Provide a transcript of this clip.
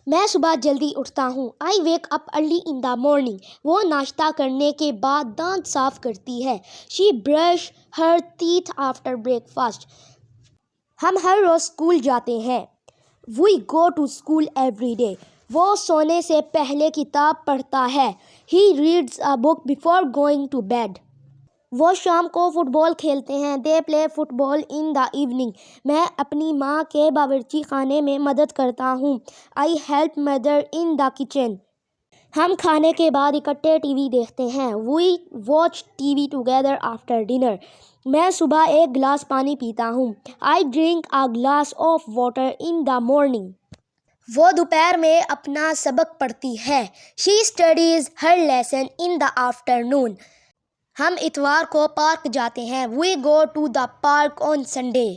میں صبح جلدی اٹھتا ہوں. I wake up early in the morning. وہ ناشتہ کرنے کے بعد دانت صاف کرتی ہے. She brush her teeth after breakfast. ہم ہر روز اسکول جاتے ہیں. We go to school every day. وہ سونے سے پہلے کتاب پڑھتا ہے. He reads a book before going to bed. وہ شام کو فٹ بال کھیلتے ہیں. They play football in the evening. میں اپنی ماں کے باورچی خانے میں مدد کرتا ہوں. I help mother in the kitchen. ہم کھانے کے بعد اکٹھے ٹی وی دیکھتے ہیں. We watch TV together after dinner. میں صبح ایک گلاس پانی پیتا ہوں. I drink a glass of water in the morning. وہ دوپہر میں اپنا سبق پڑھتی ہے. She studies her lesson in the afternoon. ہم اتوار کو پارک جاتے ہیں. We go to the park on Sunday.